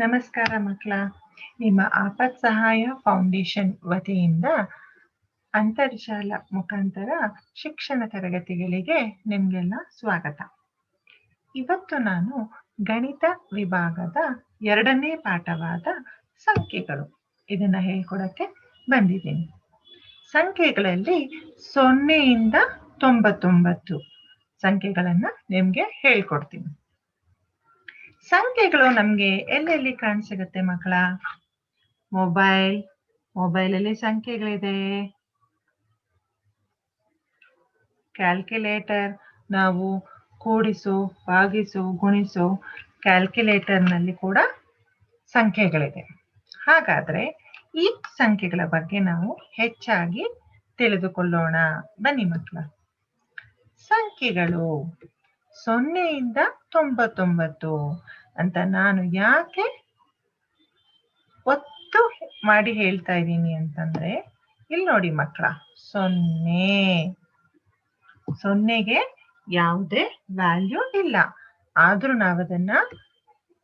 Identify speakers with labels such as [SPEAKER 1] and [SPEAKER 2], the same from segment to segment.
[SPEAKER 1] ನಮಸ್ಕಾರ ಮಕ್ಕಳ. ನಿಮ್ಮ ಆಪತ್ ಸಹಾಯ ಫೌಂಡೇಶನ್ ವತಿಯಿಂದ ಅಂತರ್ಜಾಲ ಮುಖಾಂತರ ಶಿಕ್ಷಣ ತರಗತಿಗಳಿಗೆ ನಿಮಗೆಲ್ಲ ಸ್ವಾಗತ. ಇವತ್ತು ನಾನು ಗಣಿತ ವಿಭಾಗದ 2ನೇ ಪಾಠವಾದ ಸಂಖ್ಯೆಗಳು ಇದನ್ನ ಹೇಳ್ಕೊಡಕ್ಕೆ ಬಂದಿದ್ದೀನಿ. ಸಂಖ್ಯೆಗಳಲ್ಲಿ 0ಇಂದ 99 ಸಂಖ್ಯೆಗಳನ್ನ ನಿಮ್ಗೆ ಹೇಳ್ಕೊಡ್ತೀನಿ. ಸಂಖ್ಯೆಗಳು ನಮ್ಗೆ ಎಲ್ಲೆಲ್ಲಿ ಕಾಣಸಿಗುತ್ತೆ ಮಕ್ಕಳ? ಮೊಬೈಲಲ್ಲಿ ಸಂಖ್ಯೆಗಳಿದೆ. ಕ್ಯಾಲ್ಕುಲೇಟರ್, ನಾವು ಕೂಡಿಸು, ಭಾಗಿಸು, ಗುಣಿಸು ಕ್ಯಾಲ್ಕುಲೇಟರ್ನಲ್ಲಿ ಕೂಡ ಸಂಖ್ಯೆಗಳಿದೆ. ಹಾಗಾದ್ರೆ ಈ ಸಂಖ್ಯೆಗಳ ಬಗ್ಗೆ ನಾವು ಹೆಚ್ಚಾಗಿ ತಿಳಿದುಕೊಳ್ಳೋಣ. ಬನ್ನಿ ಮಕ್ಕಳ. ಸಂಖ್ಯೆಗಳು 0ಇಂದ 99 ಅಂತ ನಾನು ಯಾಕೆ ಒತ್ತು ಮಾಡಿ ಹೇಳ್ತಾ ಇದ್ದೀನಿ ಅಂತಂದ್ರೆ, ಇಲ್ಲಿ ನೋಡಿ ಮಕ್ಕಳ, 0ಗೆ ಯಾವುದೇ ವ್ಯಾಲ್ಯೂ ಇಲ್ಲ, ಆದ್ರೂ ನಾವದನ್ನ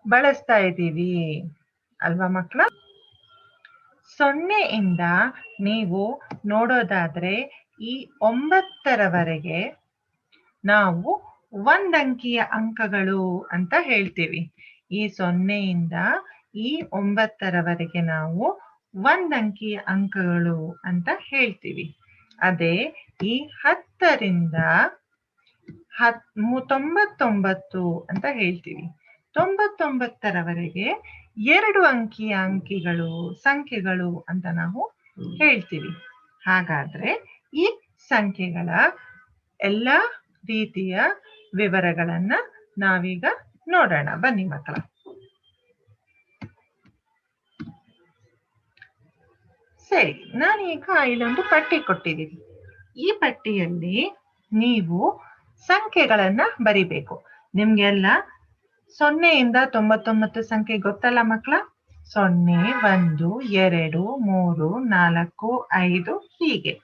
[SPEAKER 1] ಬಳಸ್ತಾ ಇದ್ದೀವಿ ಅಲ್ವಾ ಮಕ್ಕಳ? 0ಇಂದ ನೀವು ನೋಡೋದಾದ್ರೆ ಈ 9ರವರೆಗೆ ನಾವು ಒಂದಂಕಿಯ ಅಂಕಗಳು ಅಂತ ಹೇಳ್ತೀವಿ. ಈ 0ಇಂದ ಈ 9ರವರೆಗೆ ನಾವು ಒಂದಂಕಿಯ ಅಂಕಗಳು ಅಂತ ಹೇಳ್ತೀವಿ. ಅದೇ ಈ 10ರಿಂದ 99 ಅಂತ ಹೇಳ್ತೀವಿ. 99ರವರೆಗೆ 2 ಅಂಕಿಯ ಸಂಖ್ಯೆಗಳು ಅಂತ ನಾವು ಹೇಳ್ತೀವಿ. ಹಾಗಾದ್ರೆ ಈ ಸಂಖ್ಯೆಗಳ ಎಲ್ಲ ರೀತಿಯ ವಿವರಗಳನ್ನ ನಾವೀಗ ನೋಡೋಣ. ಬನ್ನಿ ಮಕ್ಕಳ. ಸರಿ, ನಾನೀಗ ಇಲ್ಲೊಂದು ಪಟ್ಟಿ ಕೊಟ್ಟಿದ್ದೀನಿ. ಈ ಪಟ್ಟಿಯಲ್ಲಿ ನೀವು ಸಂಖ್ಯೆಗಳನ್ನ ಬರಿಬೇಕು. ನಿಮ್ಗೆಲ್ಲ 0ಇಂದ 99 ಸಂಖ್ಯೆ ಗೊತ್ತಲ್ಲ ಮಕ್ಕಳ? 0, 1, 2, 3, 4, 5 ಹೀಗೆ.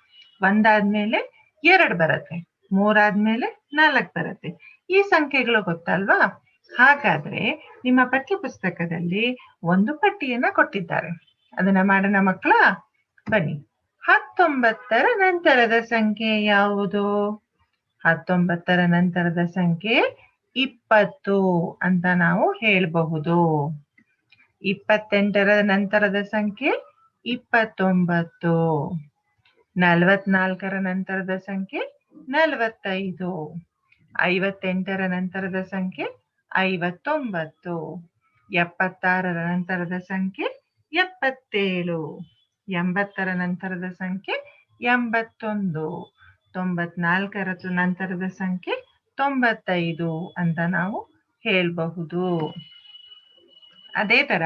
[SPEAKER 1] 1 ಆದ್ಮೇಲೆ 2 ಬರುತ್ತೆ, 3 ಆದ್ಮೇಲೆ 4 ಬರುತ್ತೆ. ಈ ಸಂಖ್ಯೆಗಳು ಗೊತ್ತಲ್ವಾ? ಹಾಗಾದ್ರೆ ನಿಮ್ಮ ಪಠ್ಯ ಪುಸ್ತಕದಲ್ಲಿ ಒಂದು ಪಟ್ಟಿಯನ್ನ ಕೊಟ್ಟಿದ್ದಾರೆ. ಅದನ್ನ ಮಾಡೋಣ ಮಕ್ಕಳ. ಬನ್ನಿ. 19ರ ನಂತರದ ಸಂಖ್ಯೆ ಯಾವುದು? 19ರ ನಂತರದ ಸಂಖ್ಯೆ 20 ಅಂತ ನಾವು ಹೇಳಬಹುದು. 28ರ ನಂತರದ ಸಂಖ್ಯೆ 29. 44ರ ನಂತರದ ಸಂಖ್ಯೆ 45. 58ರ ನಂತರದ ಸಂಖ್ಯೆ 59. 76ರ ನಂತರದ ಸಂಖ್ಯೆ 77. 80ರ ನಂತರದ ಸಂಖ್ಯೆ 81. 94ರ ನಂತರದ ಸಂಖ್ಯೆ 95 ಅಂತ ನಾವು ಹೇಳಬಹುದು. ಅದೇ ತರ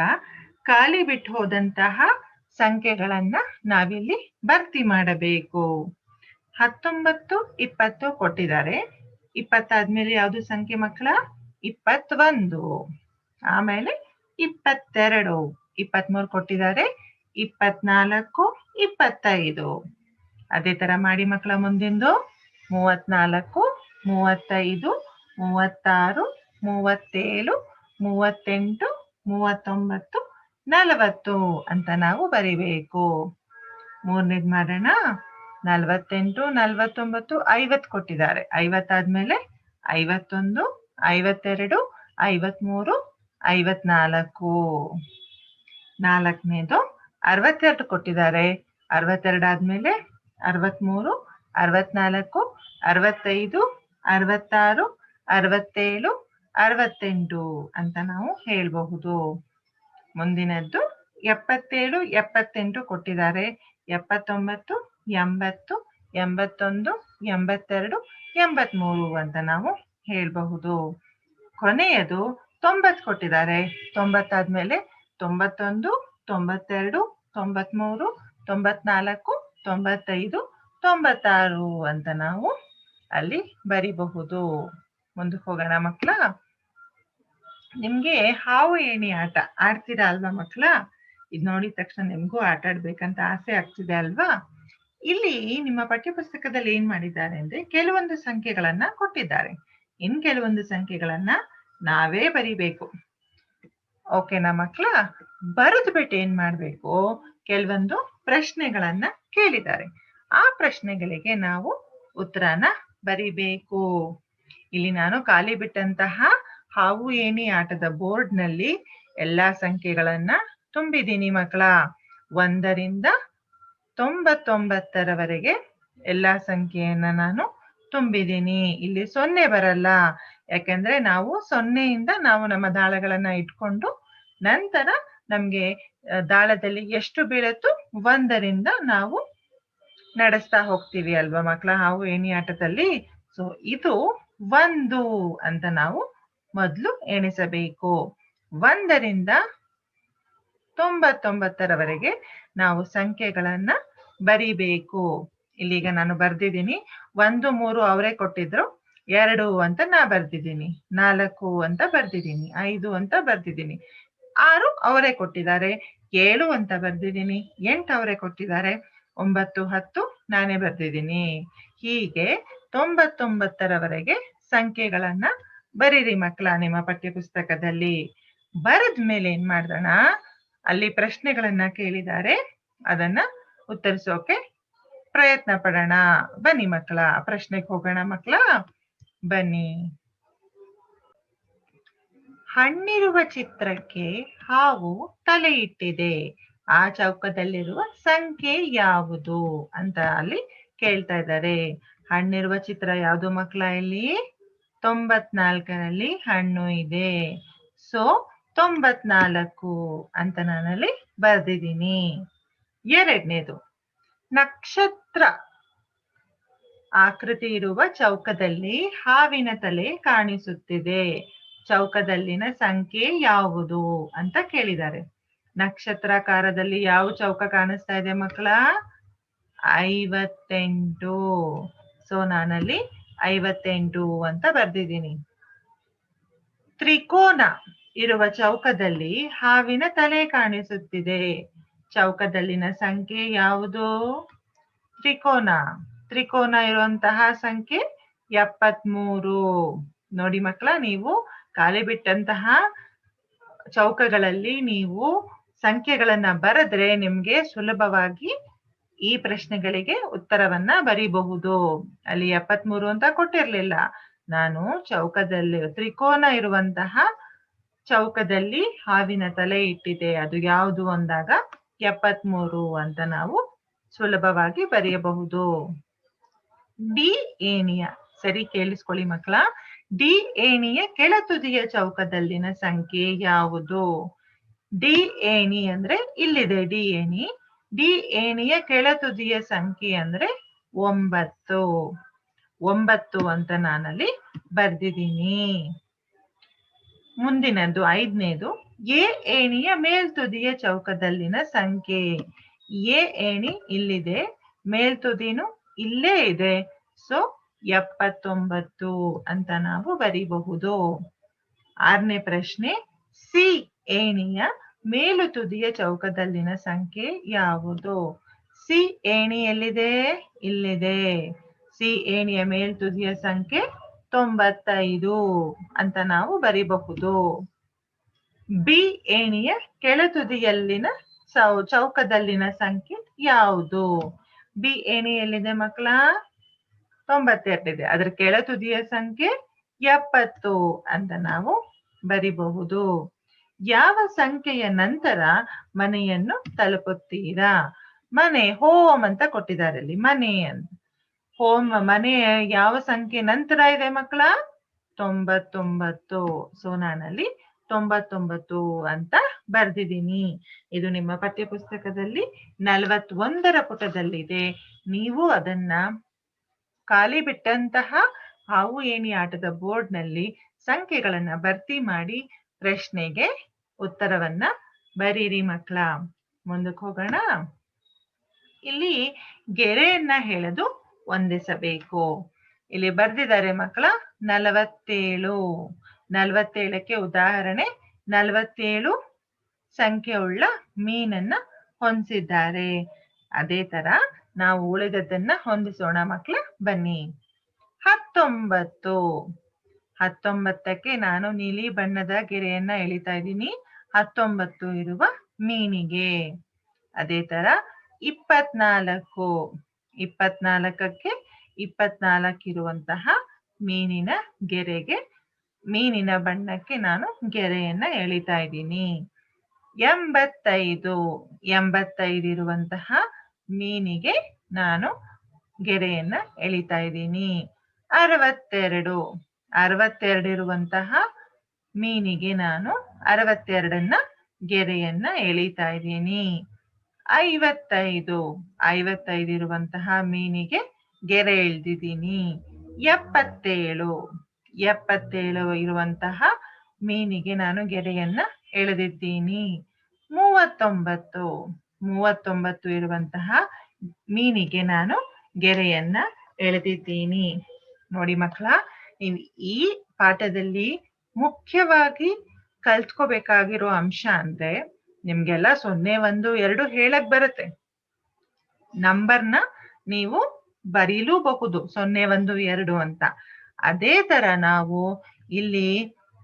[SPEAKER 1] ಖಾಲಿ ಬಿಟ್ಟು ಹೋದಂತಹ ಸಂಖ್ಯೆಗಳನ್ನ ನಾವಿಲ್ಲಿ ಭರ್ತಿ ಮಾಡಬೇಕು. 19, 20 ಕೊಟ್ಟಿದ್ದಾರೆ. 20 ಆದ್ಮೇಲೆ ಯಾವ್ದು ಸಂಖ್ಯೆ ಮಕ್ಕಳ? 21. ಆಮೇಲೆ 22. 23 ಕೊಟ್ಟಿದ್ದಾರೆ. 24, 25. ಅದೇ ತರ ಮಾಡಿ ಮಕ್ಕಳ. ಮುಂದಿಂದು 34, 35, 36, 37, 38, 39, 40 ಅಂತ ನಾವು ಬರಿಬೇಕು. ಮೂರನೇದ್ ಮಾಡೋಣ. 48, 49, 50 ಕೊಟ್ಟಿದ್ದಾರೆ. 50 ಆದ್ಮೇಲೆ 51, 52, 53, 54. ನಾಲ್ಕನೇದು 62 ಕೊಟ್ಟಿದ್ದಾರೆ. 62 ಆದ್ಮೇಲೆ 63, 64, 65, 66, 67, 68 ಅಂತ ನಾವು ಹೇಳ್ಬಹುದು. ಮುಂದಿನದ್ದು 77, 78 ಕೊಟ್ಟಿದ್ದಾರೆ. 79, 80, 81, 82, 83 ಅಂತ ನಾವು ಹೇಳ್ಬಹುದು. ಕೊನೆಯದು 90 ಕೊಟ್ಟಿದ್ದಾರೆ. 90 ಆದ್ಮೇಲೆ 91, 92, 93, 94, 95, 96 ಅಂತ ನಾವು ಅಲ್ಲಿ ಬರಿಬಹುದು. ಮುಂದಕ್ಕೆ ಹೋಗೋಣ ಮಕ್ಕಳ. ನಿಮ್ಗೆ ಹಾವು ಏಣಿ ಆಟ ಆಡ್ತೀರಾ ಅಲ್ವಾ ಮಕ್ಕಳ? ಇದ್ ನೋಡಿದ ತಕ್ಷಣ ನಿಮ್ಗೂ ಆಟ ಆಡ್ಬೇಕಂತ ಆಸೆ ಆಗ್ತಿದೆ ಅಲ್ವಾ? ಇಲ್ಲಿ ನಿಮ್ಮ ಪಠ್ಯ ಪುಸ್ತಕದಲ್ಲಿ ಏನ್ ಮಾಡಿದ್ದಾರೆ ಅಂದ್ರೆ, ಕೆಲವೊಂದು ಸಂಖ್ಯೆಗಳನ್ನ ಕೊಟ್ಟಿದ್ದಾರೆ. ಇನ್ ಕೆಲವೊಂದು ಸಂಖ್ಯೆಗಳನ್ನ ನಾವೇ ಬರಿಬೇಕು. ಓಕೆನಾ ಮಕ್ಳ? ಬರೆದು ಬಿಟ್ಟು ಏನ್ ಮಾಡ್ಬೇಕು, ಕೆಲವೊಂದು ಪ್ರಶ್ನೆಗಳನ್ನ ಕೇಳಿದ್ದಾರೆ. ಆ ಪ್ರಶ್ನೆಗಳಿಗೆ ನಾವು ಉತ್ತರನ ಬರಿಬೇಕು. ಇಲ್ಲಿ ನಾನು ಖಾಲಿ ಬಿಟ್ಟಂತಹ ಹಾವು ಏಣಿ ಆಟದ ಬೋರ್ಡ್ ನಲ್ಲಿ ಎಲ್ಲಾ ಸಂಖ್ಯೆಗಳನ್ನ ತುಂಬಿದ್ದೀನಿ ಮಕ್ಕಳ. 1ರಿಂದ 99ರವರೆಗೆ ಎಲ್ಲಾ ಸಂಖ್ಯೆಯನ್ನ ನಾನು ತುಂಬಿದ್ದೀನಿ. ಇಲ್ಲಿ 0 ಬರಲ್ಲ, ಯಾಕಂದ್ರೆ ನಾವು 0ಯಿಂದ ನಾವು ನಮ್ಮ ದಾಳಗಳನ್ನ ಇಟ್ಕೊಂಡು ನಂತರ ನಮ್ಗೆ ದಾಳದಲ್ಲಿ ಎಷ್ಟು ಬೀಳತ್ತೋ 1ರಿಂದ ನಾವು ನಡೆಸ್ತಾ ಹೋಗ್ತೀವಿ ಅಲ್ವಾ ಮಕ್ಕಳ ಹಾವು ಏಣಿ ಆಟದಲ್ಲಿ. ಸೊ ಇದು 1 ಅಂತ ನಾವು ಮೊದಲು ಎಣಿಸಬೇಕು. 1ರಿಂದ 99ರವರೆಗೆ ನಾವು ಸಂಖ್ಯೆಗಳನ್ನ ಬರಿಬೇಕು. ಇಲ್ಲಿಗ ನಾನು ಬರ್ದಿದ್ದೀನಿ. 1, 3 ಅವರೇ ಕೊಟ್ಟಿದ್ರು, 2 ಅಂತ ನಾ ಬರ್ದಿದ್ದೀನಿ, 4 ಅಂತ ಬರ್ದಿದ್ದೀನಿ, 5 ಅಂತ ಬರ್ದಿದ್ದೀನಿ, 6 ಅವರೇ ಕೊಟ್ಟಿದ್ದಾರೆ, 7 ಅಂತ ಬರ್ದಿದ್ದೀನಿ, 8 ಅವರೇ ಕೊಟ್ಟಿದ್ದಾರೆ, 9, 10 ನಾನೇ ಬರ್ದಿದ್ದೀನಿ. ಹೀಗೆ 99ರವರೆಗೆ ಸಂಖ್ಯೆಗಳನ್ನ ಬರೀರಿ ಮಕ್ಕಳ ನಿಮ್ಮ ಪಠ್ಯ ಪುಸ್ತಕದಲ್ಲಿ. ಬರೆದ ಮೇಲೆ ಏನ್ ಮಾಡೋಣ, ಅಲ್ಲಿ ಪ್ರಶ್ನೆಗಳನ್ನ ಕೇಳಿದ್ದಾರೆ, ಅದನ್ನ ಉತ್ತರಿಸೋಕೆ ಪ್ರಯತ್ನ ಪಡೋಣ. ಬನ್ನಿ ಮಕ್ಕಳ, ಪ್ರಶ್ನೆಗೆ ಹೋಗೋಣ ಮಕ್ಕಳ, ಬನ್ನಿ. ಹಣ್ಣಿರುವ ಚಿತ್ರಕ್ಕೆ ಹಾವು ತಲೆ ಇಟ್ಟಿದೆ, ಆ ಚೌಕದಲ್ಲಿರುವ ಸಂಖ್ಯೆ ಯಾವುದು ಅಂತ ಅಲ್ಲಿ ಕೇಳ್ತಾ ಇದ್ದಾರೆ. ಹಣ್ಣಿರುವ ಚಿತ್ರ ಯಾವುದು ಮಕ್ಕಳ? ಇಲ್ಲಿ 94ರಲ್ಲಿ ಹಣ್ಣು ಇದೆ. ಸೊ 94 ಅಂತ ನಾನಲ್ಲಿ ಬರ್ದಿದ್ದೀನಿ. 2ನೇದು, ನಕ್ಷತ್ರ ಆಕೃತಿ ಇರುವ ಚೌಕದಲ್ಲಿ ಹಾವಿನ ತಲೆ ಕಾಣಿಸುತ್ತಿದೆ, ಚೌಕದಲ್ಲಿನ ಸಂಖ್ಯೆ ಯಾವುದು ಅಂತ ಕೇಳಿದ್ದಾರೆ. ನಕ್ಷತ್ರಾಕಾರದಲ್ಲಿ ಯಾವ ಚೌಕ ಕಾಣಿಸ್ತಾ ಇದೆ ಮಕ್ಕಳ? 58. ಸೊ ನಾನಲ್ಲಿ 58 ಅಂತ ಬರ್ದಿದ್ದೀನಿ. ತ್ರಿಕೋನ ಇರುವ ಚೌಕದಲ್ಲಿ ಹಾವಿನ ತಲೆ ಕಾಣಿಸುತ್ತಿದೆ, ಚೌಕದಲ್ಲಿನ ಸಂಖ್ಯೆ ಯಾವುದು? ತ್ರಿಕೋನ ಇರುವಂತಹ ಸಂಖ್ಯೆ 73. ನೋಡಿ ಮಕ್ಕಳ, ನೀವು ಖಾಲಿ ಬಿಟ್ಟಂತಹ ಚೌಕಗಳಲ್ಲಿ ನೀವು ಸಂಖ್ಯೆಗಳನ್ನ ಬರೆದ್ರೆ ನಿಮ್ಗೆ ಸುಲಭವಾಗಿ ಈ ಪ್ರಶ್ನೆಗಳಿಗೆ ಉತ್ತರವನ್ನ ಬರೀಬಹುದು. ಅಲ್ಲಿ 73 ಅಂತ ಕೊಟ್ಟಿರ್ಲಿಲ್ಲ, ನಾನು ಚೌಕದಲ್ಲಿ ತ್ರಿಕೋನ ಇರುವಂತಹ ಚೌಕದಲ್ಲಿ ಹಾವಿನ ತಲೆ ಇಟ್ಟಿದೆ, ಅದು ಯಾವುದು ಅಂದಾಗ 73 ಅಂತ ನಾವು ಸುಲಭವಾಗಿ ಬರೆಯಬಹುದು. ಡಿ ಏಣಿಯ, ಸರಿ ಕೇಳಿಸ್ಕೊಳ್ಳಿ ಮಕ್ಕಳ, ಡಿ ಏಣಿಯ ಕೆಳತುದಿಯ ಚೌಕದಲ್ಲಿನ ಸಂಖ್ಯೆ ಯಾವುದು? ಡಿ ಏಣಿ ಅಂದ್ರೆ ಇಲ್ಲಿದೆ ಡಿ ಏಣಿ, ಡಿ ಏಣಿಯ ಕೆಳತುದಿಯ ಸಂಖ್ಯೆ ಅಂದ್ರೆ 9. 9 ಅಂತ ನಾನಲ್ಲಿ ಬರ್ದಿದ್ದೀನಿ. ಮುಂದಿನದು 5ನೇದು, ಎ ಏಣಿಯ ಮೇಲ್ತುದಿಯ ಚೌಕದಲ್ಲಿನ ಸಂಖ್ಯೆ. ಎ ಏಣಿ ಇಲ್ಲಿದೆ, ಮೇಲ್ತುದಿನು ಇಲ್ಲೇ ಇದೆ, ಸೊ 79 ಅಂತ ನಾವು ಬರೀಬಹುದು. 6ನೇ ಪ್ರಶ್ನೆ, ಸಿ ಏಣಿಯ ಮೇಲು ತುದಿಯ ಚೌಕದಲ್ಲಿನ ಸಂಖ್ಯೆ ಯಾವುದು? ಸಿ ಏಣಿ ಎಲ್ಲಿದೆ? ಇಲ್ಲಿದೆ, ಸಿ ಏಣಿಯ ಮೇಲ್ತುದಿಯ ಸಂಖ್ಯೆ 95 ಅಂತ ನಾವು ಬರೀಬಹುದು. ಬಿ ಏಣಿಯ ಕೆಳತುದಿಯಲ್ಲಿನ ಚೌಕದಲ್ಲಿನ ಸಂಖ್ಯೆ ಯಾವುದು? ಬಿ ಏಣಿ ಎಲ್ಲಿದೆ ಮಕ್ಕಳ? 92 ಇದೆ, ಅದರ ಕೆಳತುದಿಯ ಸಂಖ್ಯೆ 70 ಅಂತ ನಾವು ಬರಿಬಹುದು. ಯಾವ ಸಂಖ್ಯೆಯ ನಂತರ ಮನೆಯನ್ನು ತಲುಪುತ್ತೀರಾ? ಮನೆ, ಹೋಮ್ ಅಂತ ಕೊಟ್ಟಿದ್ದಾರೆ ಅಲ್ಲಿ, ಮನೆ ಅಂತ. ಹೋಮ್ ಮನೆ ಯಾವ ಸಂಖ್ಯೆ ನಂತರ ಇದೆ ಮಕ್ಕಳ? 99. ಸೊ ನಾನಲ್ಲಿ 99 ಅಂತ ಬರ್ದಿದ್ದೀನಿ. ಇದು ನಿಮ್ಮ ಪಠ್ಯ ಪುಸ್ತಕದಲ್ಲಿ 41ರ ಪುಟದಲ್ಲಿದೆ. ನೀವು ಅದನ್ನ ಖಾಲಿ ಬಿಟ್ಟಂತಹ ಹಾವು ಏಣಿ ಆಟದ ಬೋರ್ಡ್ ನಲ್ಲಿ ಸಂಖ್ಯೆಗಳನ್ನ ಭರ್ತಿ ಮಾಡಿ ಪ್ರಶ್ನೆಗೆ ಉತ್ತರವನ್ನ ಬರೀರಿ ಮಕ್ಕಳ. ಮುಂದಕ್ಕೆ ಹೋಗೋಣ. ಇಲ್ಲಿ ಗೆರೆಯನ್ನ ಹೇಳದು ಹೊಂದಿಸಬೇಕು. ಇಲ್ಲಿ ಬರ್ದಿದ್ದಾರೆ ಮಕ್ಕಳ 47. 47ಕ್ಕೆ ಉದಾಹರಣೆ 47 ಸಂಖ್ಯೆ ಉಳ್ಳ ಮೀನನ್ನ ಹೊಂದಿಸಿದ್ದಾರೆ. ಅದೇ ತರ ನಾವು ಉಳಿದದ್ದನ್ನ ಹೊಂದಿಸೋಣ ಮಕ್ಕಳ, ಬನ್ನಿ. 19. 19ಕ್ಕೆ ನಾನು ನೀಲಿ ಬಣ್ಣದ ಗೆರೆಯನ್ನ ಎಳಿತಾ ಇದ್ದೀನಿ. 19 ಇರುವ ಮೀನಿಗೆ. ಅದೇ ತರ 24 24ಕ್ಕೆ 24 ಇರುವಂತಹ ಮೀನಿನ ಗೆರೆಗೆ, ಮೀನಿನ ಬಣ್ಣಕ್ಕೆ ನಾನು ಗೆರೆಯನ್ನ ಎಳಿತಾ ಇದ್ದೀನಿ. 85 85 ಇರುವಂತಹ ಮೀನಿಗೆ ನಾನು ಗೆರೆಯನ್ನ ಎಳಿತಾ ಇದ್ದೀನಿ. 62 62 ಇರುವಂತಹ ಮೀನಿಗೆ ನಾನು 62ನ್ನ ಗೆರೆಯನ್ನ ಎಳಿತಾ ಇದ್ದೀನಿ. 55 55 ಇರುವಂತಹ ಮೀನಿಗೆ ಗೆರೆ ಎಳ್ದಿದ್ದೀನಿ. 77 77 ಇರುವಂತಹ ಮೀನಿಗೆ ನಾನು ಗೆರೆಯನ್ನ ಎಳೆದಿದ್ದೀನಿ. 39 39 ಇರುವಂತಹ ಮೀನಿಗೆ ನಾನು ಗೆರೆಯನ್ನ ಎಳೆದಿದ್ದೀನಿ. ನೋಡಿ ಮಕ್ಕಳ, ನೀವು ಈ ಪಾಠದಲ್ಲಿ ಮುಖ್ಯವಾಗಿ ಕಲ್ತ್ಕೋಬೇಕಾಗಿರೋ ಅಂಶ ಅಂದ್ರೆ, ನಿಮ್ಗೆಲ್ಲ 0, 1, 2 ಹೇಳಕ್ ಬರುತ್ತೆ. ನಂಬರ್ನ ನೀವು ಬರೀಲೂಬಹುದು 0, 1, 2 ಅಂತ. ಅದೇ ತರ ನಾವು ಇಲ್ಲಿ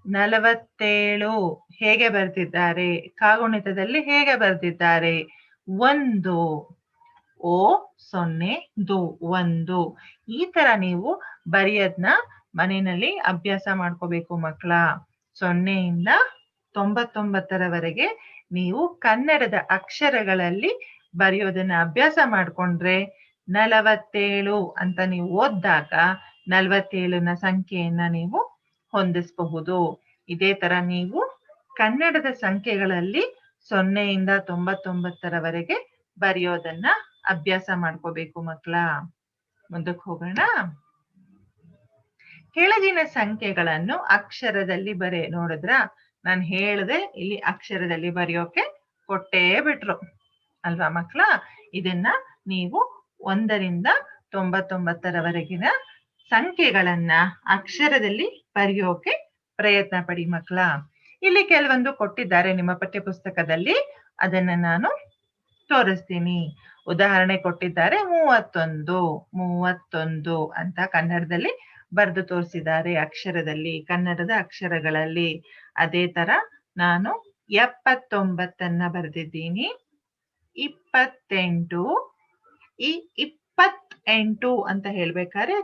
[SPEAKER 1] 47 ಹೇಗೆ ಬರ್ತಿದ್ದಾರೆ, ಕಾಗುಣಿತದಲ್ಲಿ ಹೇಗೆ ಬರ್ತಿದ್ದಾರೆ, 1 O 0 ದು 1, ಈ ತರ ನೀವು ಬರೆಯೋದ್ನ ಮನೆಯಲ್ಲಿ ಅಭ್ಯಾಸ ಮಾಡ್ಕೋಬೇಕು ಮಕ್ಕಳ. 0 ಇಂದ 99ರವರೆಗೆ ನೀವು ಕನ್ನಡದ ಅಕ್ಷರಗಳಲ್ಲಿ ಬರೆಯೋದನ್ನ ಅಭ್ಯಾಸ ಮಾಡ್ಕೊಂಡ್ರೆ 47 ಅಂತ ನೀವು ಓದಿದಾಗ 47ನ ಸಂಖ್ಯೆಯನ್ನ ನೀವು ಹೊಂದಿಸಬಹುದು. ಇದೇ ತರ ನೀವು ಕನ್ನಡದ ಸಂಖ್ಯೆಗಳಲ್ಲಿ 0 ಇಂದ 99ರವರೆಗೆ ಬರೆಯೋದನ್ನ ಅಭ್ಯಾಸ ಮಾಡ್ಕೋಬೇಕು ಮಕ್ಕಳ. ಮುಂದಕ್ಕೆ ಹೋಗೋಣ. ಕೆಳಗಿನ ಸಂಖ್ಯೆಗಳನ್ನು ಅಕ್ಷರದಲ್ಲಿ ನೋಡಿದ್ರ, ನಾನು ಹೇಳ್ದೆ ಇಲ್ಲಿ ಅಕ್ಷರದಲ್ಲಿ ಬರೆಯೋಕೆ ಕೊಟ್ಟೇ ಬಿಟ್ರು ಅಲ್ವಾ ಮಕ್ಕಳ. ಇದನ್ನ ನೀವು 1 ರಿಂದ 99ರವರೆಗಿನ ಸಂಖ್ಯೆಗಳನ್ನ ಅಕ್ಷರದಲ್ಲಿ ಬರೆಯೋಕೆ ಪ್ರಯತ್ನ ಪಡಿ ಮಕ್ಕಳ. ಇಲ್ಲಿ ಕೆಲವೊಂದು ಕೊಟ್ಟಿದ್ದಾರೆ ನಿಮ್ಮ ಪಠ್ಯ ಪುಸ್ತಕದಲ್ಲಿ, ಅದನ್ನ ನಾನು ತೋರಿಸ್ತೀನಿ. ಉದಾಹರಣೆ ಕೊಟ್ಟಿದ್ದಾರೆ 31 ಅಂತ ಕನ್ನಡದಲ್ಲಿ ಬರೆದು ತೋರಿಸಿದ್ದಾರೆ ಅಕ್ಷರದಲ್ಲಿ, ಕನ್ನಡದ ಅಕ್ಷರಗಳಲ್ಲಿ. ಅದೇ ತರ ನಾನು 79 ಬರೆದಿದ್ದೀನಿ. 28 ಈ 28 ಅಂತ ಹೇಳ್ಬೇಕಾದ್ರೆ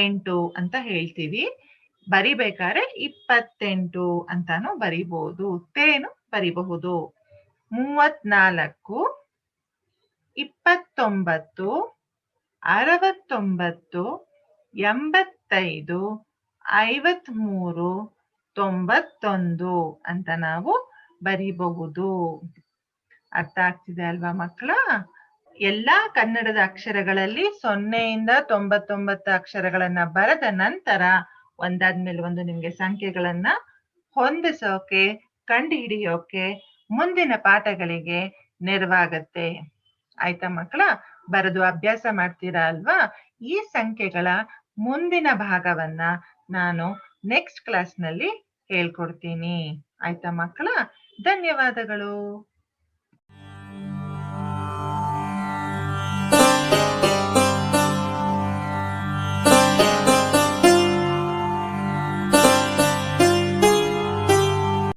[SPEAKER 1] 8 ಅಂತ ಹೇಳ್ತೀವಿ. ಬರಿಬೇಕಾದ್ರೆ 28 ಅಂತಾನು ಬರಿಬಹುದು, ತೇನು ಬರಿಬಹುದು. 34 29 69 85 53 91 ಅಂತ ನಾವು ಬರಿಬಹುದು. ಅರ್ಥ ಆಗ್ತಿದೆ ಅಲ್ವಾ ಮಕ್ಕಳ? ಎಲ್ಲಾ ಕನ್ನಡದ ಅಕ್ಷರಗಳಲ್ಲಿ 0 ಇಂದ 99 ಅಕ್ಷರಗಳನ್ನ ಬರೆದ ನಂತರ ಒಂದಾದ್ಮೇಲೆ ಒಂದು ನಿಮ್ಗೆ ಸಂಖ್ಯೆಗಳನ್ನ ಹೊಂದಿಸೋಕೆ, ಕಂಡುಹಿಡಿಯೋಕೆ ಮುಂದಿನ ಪಾಠಗಳಿಗೆ ನೆರವಾಗತ್ತೆ. ಆಯ್ತಾ ಮಕ್ಕಳ? ಬರೆದು ಅಭ್ಯಾಸ ಮಾಡ್ತೀರಾ ಅಲ್ವಾ? ಈ ಸಂಖ್ಯೆಗಳ ಮುಂದಿನ ಭಾಗವನ್ನ ನಾನು ನೆಕ್ಸ್ಟ್ ಕ್ಲಾಸ್ನಲ್ಲಿ ಹೇಳ್ಕೊಡ್ತೀನಿ. ಆಯ್ತಾ ಮಕ್ಕಳ? ಧನ್ಯವಾದಗಳು.